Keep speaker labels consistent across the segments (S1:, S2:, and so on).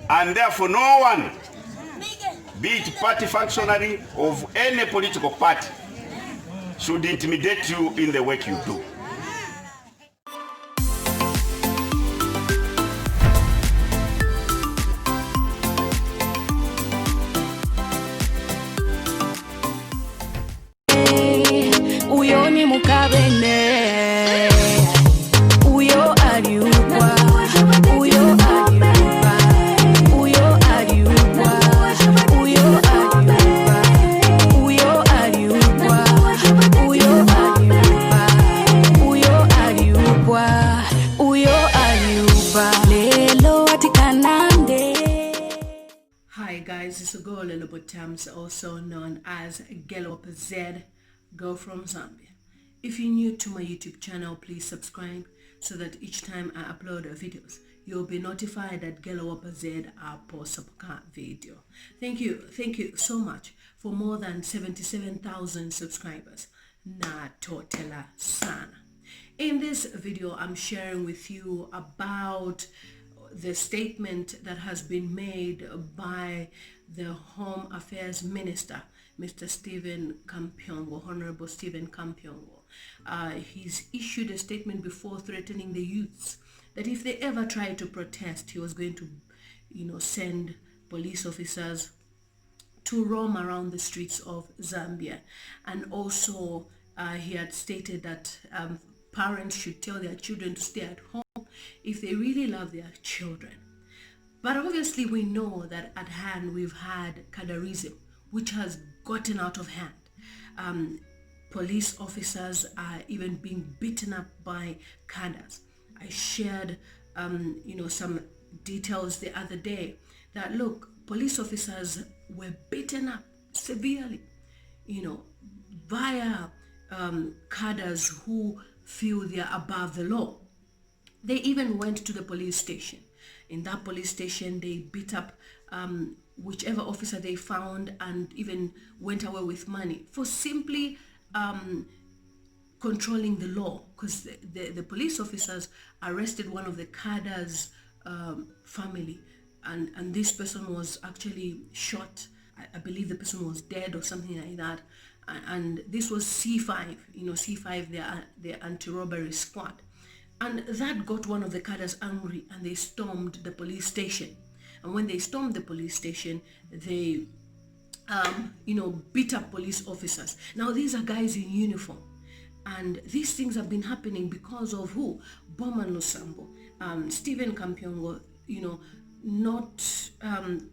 S1: And therefore no one, be it party functionary of any political party, should intimidate you in the work you do.
S2: Uyoni mukabene uyo aliukwa uyo aliukwa uyo aliukwa uyo aliukwa uyo aliukwa uyo aliukwa uyo aliukwa uyo aliukwa lelo atikanande.
S3: Hi guys, it's a girl Lelobotams, also known as Gelo Z, girl from Zambia. If you're new to my YouTube channel, please subscribe so that each time I upload videos, you'll be notified that Gelo Z posts a video. Thank you so much for more than 77,000 subscribers. Na totela sana. In this video, I'm sharing with you about the statement that has been made by the Home Affairs Minister, Mr. Stephen Kampyongo, Honorable Stephen Kampyongo. He's issued a statement before threatening the youths that if they ever try to protest, he was going to, send police officers to roam around the streets of Zambia. And also, he had stated that parents should tell their children to stay at home if they really love their children. But obviously we know that at hand we've had Cadresism, which has gotten out of hand. Police officers are even being beaten up by Cadres. I shared some details the other day that look, police officers were beaten up severely, via Cadres who feel they are above the law. They even went to the police station. In that police station, they beat up whichever officer they found and even went away with money for simply controlling the law, because the police officers arrested one of the Cadres family, and this person was actually shot. I believe the person was dead or something like that. And this was C5, C5, their anti-robbery squad. And that got one of the Cadres angry, and they stormed the police station. And when they stormed the police station, they, beat up police officers. Now, these are guys in uniform. And these things have been happening because of who? Boma and Stephen Kampyongo, not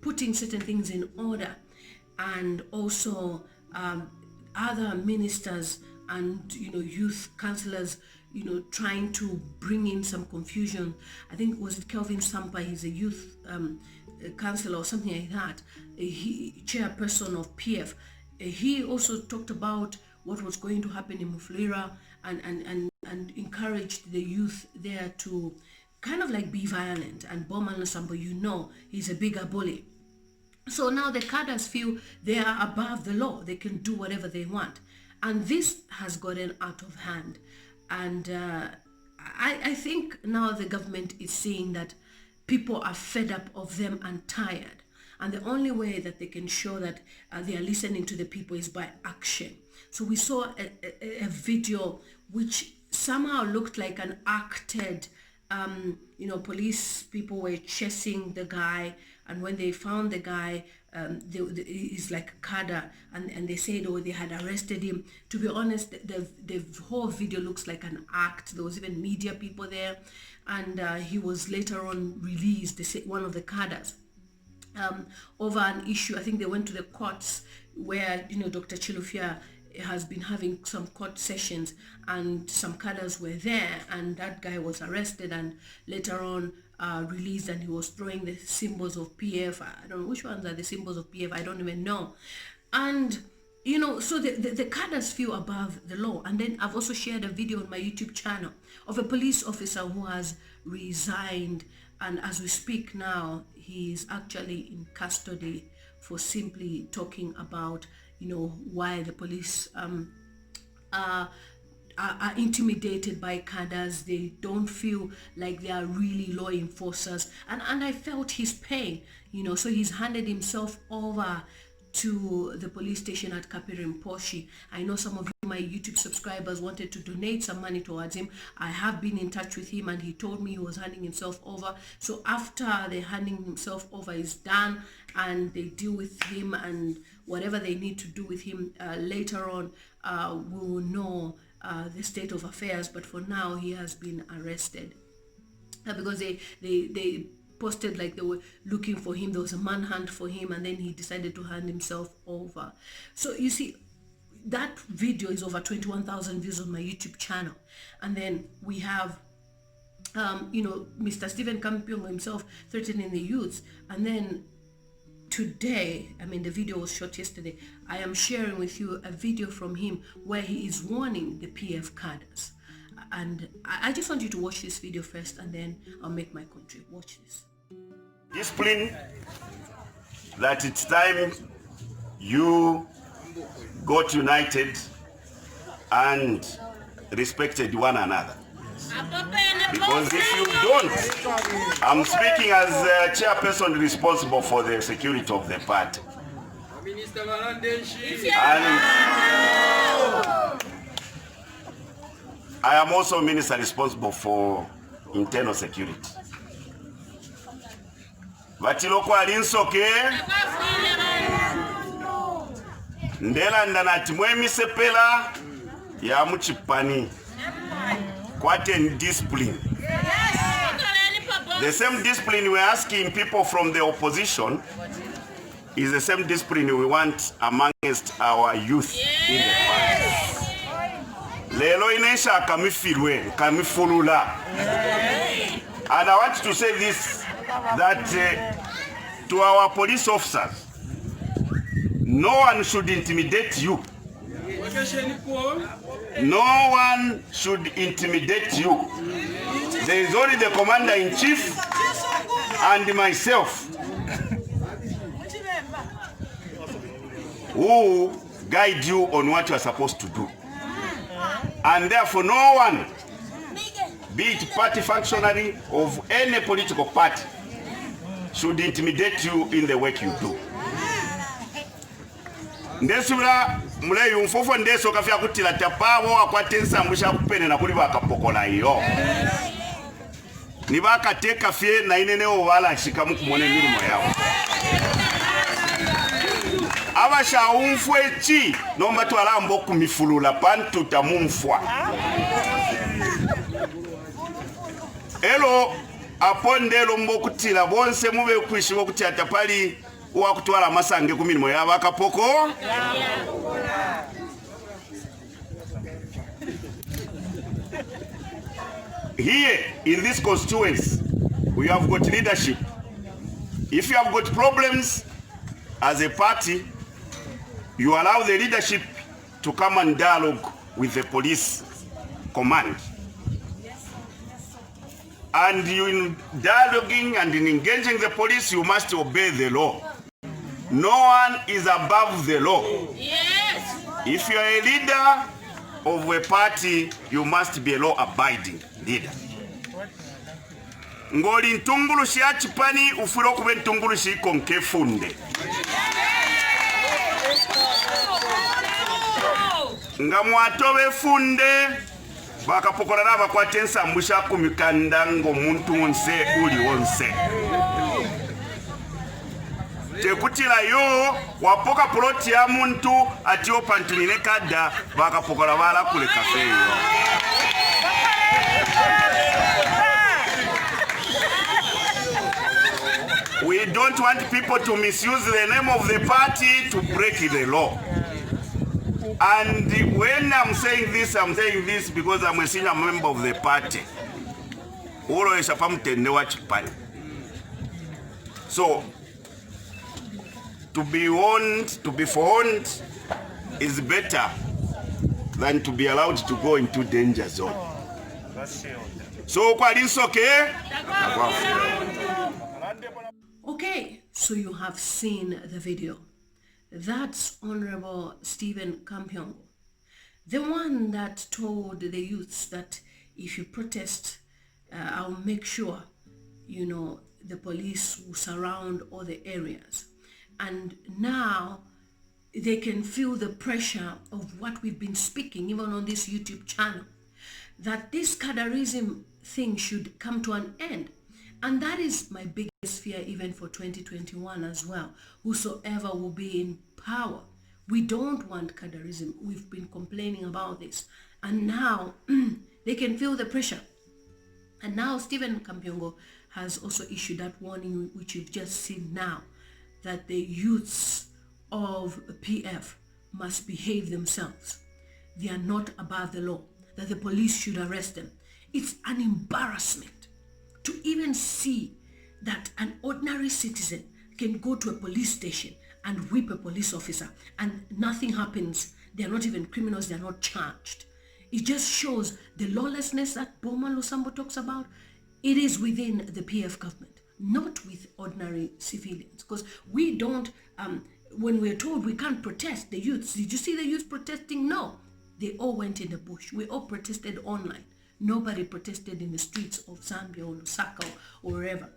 S3: putting certain things in order. And also other ministers and, youth councillors, trying to bring in some confusion. I think, was it Kelvin Sampa? He's a youth councillor or something like that. He chairperson of PF. He also talked about what was going to happen in Mufulira and encouraged the youth there to kind of like be violent. And Boma Lusambo, he's a bigger bully. So now the Cadres feel they are above the law. They can do whatever they want. And this has gotten out of hand. And I think now the government is seeing that people are fed up of them and tired. And the only way that they can show that they are listening to the people is by action. So we saw a video which somehow looked like an acted, police people were chasing the guy. And when they found the guy, he's like a cadre, and they said, they had arrested him. To be honest, the whole video looks like an act. There was even media people there, and he was later on released, one of the cadres, over an issue. I think they went to the courts where, Dr. Chilufya has been having some court sessions, and some cadres were there, and that guy was arrested and later on released, and he was throwing the symbols of PF. I don't know which ones are the symbols of PF. I don't even know. And so the cadres feel above the law. And then I've also shared a video on my YouTube channel of a police officer who has resigned, and as we speak now, he's actually in custody for simply talking about why the police are intimidated by cadres. They don't feel like they are really law enforcers, and I felt his pain, so he's handed himself over to the police station at Kapirimposhi. I know some of you, my YouTube subscribers, wanted to donate some money towards him. I have been in touch with him and he told me he was handing himself over. So after the handing himself over is done and they deal with him and whatever they need to do with him later on, we will know the state of affairs. But for now, he has been arrested because they posted like they were looking for him. There was a manhunt for him, and then he decided to hand himself over. So you see, that video is over 21,000 views on my YouTube channel. And then we have Mr. Stephen Kampyongo himself threatening the youths. And then today, the video was shot yesterday, I am sharing with you a video from him where he is warning the PF cadres. And I just want you to watch this video first, and then I'll make my country. Watch this.
S1: Discipline, that it's time you got united and respected one another. Because if you don't, I'm speaking as a chairperson responsible for the security of the party. And I am also minister responsible for internal security. Batiloko alinsoke ndela ndanati mwemisepela ya muchipani kwate discipline. The same discipline we're asking people from the opposition is the same discipline we want amongst our youth in the party. Lelo inesha kamifilwe, kamifulula. And I want to say this, that to our police officers, no one should intimidate you. No one should intimidate you. There is only the commander-in-chief and myself who guide you on what you are supposed to do. And therefore no one, be it party functionary of any political party, should intimidate you in the work you do. Ndesura mule yumfofo ndeso kafya kutila tapawo akwatensa mbusha kupene na kuli bakapokola iyo. Nibaka teka fye na ineneo wala shikamu kumone milimo yao. Abasha umfwe chi nomba tuwala mboku mifulula pantu tamumfwa. Elo apondelo mboku tila bonse mube kuishi mboku tila tapali uwa kutuwala masange kumilimo ya bakapoko. Here in this constituency, we have got leadership. If you have got problems as a party, you allow the leadership to come and dialogue with the police command. And you in dialoguing and in engaging the police, you must obey the law. No one is above the law. Yes. If you are a leader of a party, you must be a law-abiding leader. Ngoli ntungulushi achipani ufuro kube ntungulushi konke funde. Ngamwatobe funde bakapokola naba kwa tensa mbusha kumikanda ngo muntu onse uli onse. Tekutila yo wapoka ploti ya muntu atio pantunine kada bakapokola bala kule kafe yo. We don't want people to misuse the name of the party to break the law. And when I'm saying this because I'm a senior member of the party. So, to be warned is better than to be allowed to go into danger zone. So, okay?
S3: Okay, so you have seen the video. That's Honorable Stephen Kampyongo. The one that told the youths that if you protest, I'll make sure, the police will surround all the areas. And now they can feel the pressure of what we've been speaking, even on this YouTube channel, that this Cadarism thing should come to an end. And that is my biggest fear, even for 2021 as well. Whosoever will be in power, we don't want Cadarism. We've been complaining about this. And now they can feel the pressure. And now Stephen Kampyongo has also issued that warning, which you've just seen now, that the youths of PF must behave themselves. They are not above the law, that the police should arrest them. It's an embarrassment to even see that an ordinary citizen can go to a police station and whip a police officer and nothing happens. They're not even criminals, they're not charged. It just shows the lawlessness that Boma Lusambo talks about. It is within the PF government, not with ordinary civilians. Because we don't, when we're told we can't protest, the youths, did you see the youth protesting? No, they all went in the bush. We all protested online. Nobody protested in the streets of Zambia or Lusaka or wherever.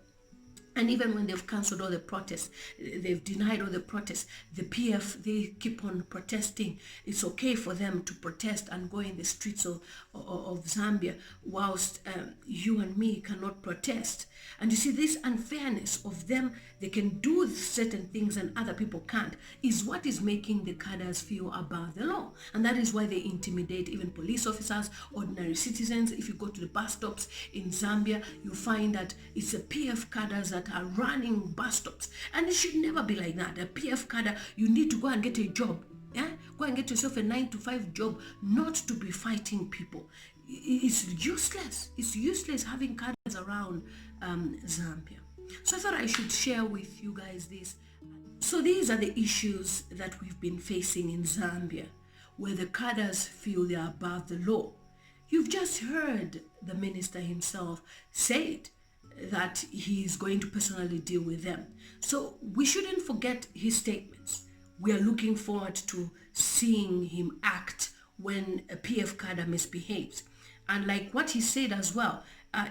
S3: And even when they've cancelled all the protests, they've denied all the protests, the PF, they keep on protesting. It's okay for them to protest and go in the streets of Zambia, whilst you and me cannot protest. And you see, this unfairness of them, they can do certain things and other people can't, is what is making the cadres feel above the law. And that is why they intimidate even police officers, ordinary citizens. If you go to the bus stops in Zambia, you find that it's the PF cadres that are running bus stops. And it should never be like that. A PF cadre, you need to go and get a job. Yeah? Go and get yourself a 9-to-5 job, not to be fighting people. It's useless. It's useless having cadres around Zambia. So I thought I should share with you guys this. So these are the issues that we've been facing in Zambia, where the cadres feel they are above the law. You've just heard the minister himself say it, that he's going to personally deal with them. So we shouldn't forget his statements. We are looking forward to seeing him act when a PF cadre misbehaves. And like what he said as well,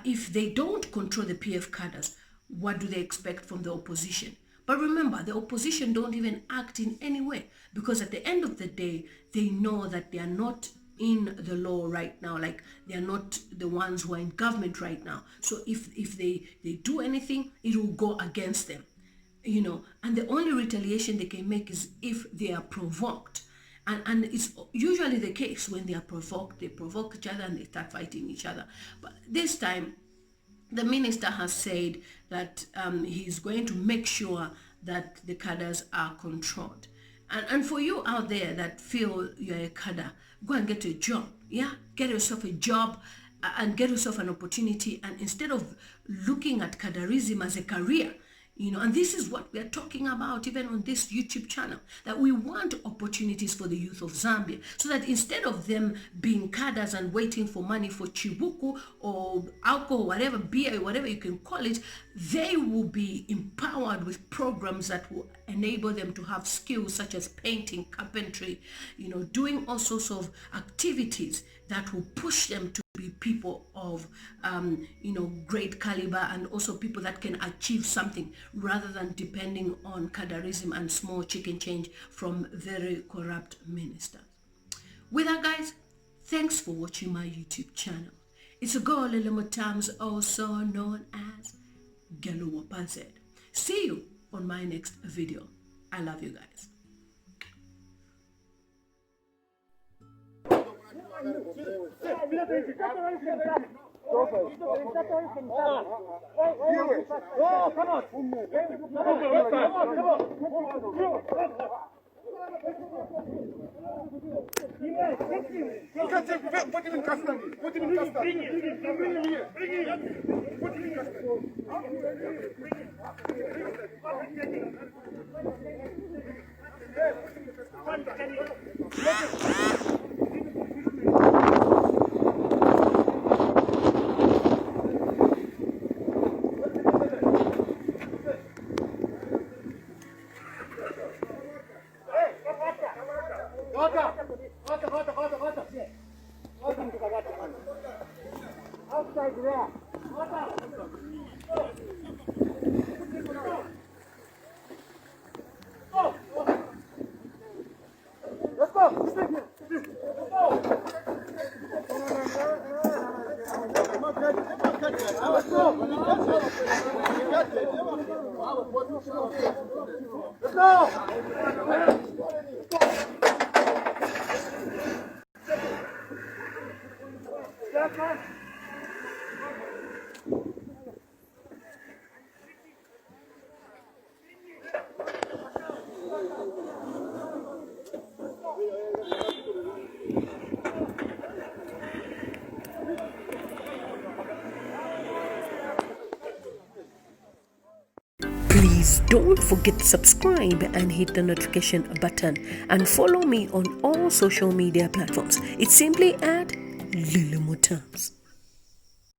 S3: if they don't control the PF cadres, what do they expect from the opposition? But remember, the opposition don't even act in any way, because at the end of the day, they know that they are not in the law right now, like they are not the ones who are in government right now. So if they do anything, it will go against them, and the only retaliation they can make is if they are provoked. And it's usually the case when they are provoked, they provoke each other and they start fighting each other. But this time, the minister has said that he's going to make sure that the cadres are controlled. And for you out there that feel you're a cadre, go and get a job. Yeah, get yourself a job and get yourself an opportunity. And instead of looking at cadarism as a career, and this is what we are talking about even on this YouTube channel, that we want opportunities for the youth of Zambia, so that instead of them being cadres and waiting for money for chibuku or alcohol, whatever, beer, whatever you can call it, they will be empowered with programs that will enable them to have skills such as painting, carpentry, doing all sorts of activities that will push them to be people of great caliber, and also people that can achieve something rather than depending on cadarism and small chicken change from very corrupt ministers. With that, guys, thanks for watching my YouTube channel. It's a girl Lilimo, also known as Galuwa Pazed. See you on my next video. I love you guys.
S4: Put him in custody. Put him in custody. Bring him here. Bring him. Put him in custody. Hey,
S3: Please don't forget to subscribe and hit the notification button and follow me on all social media platforms. It's simply at Lulu Motams.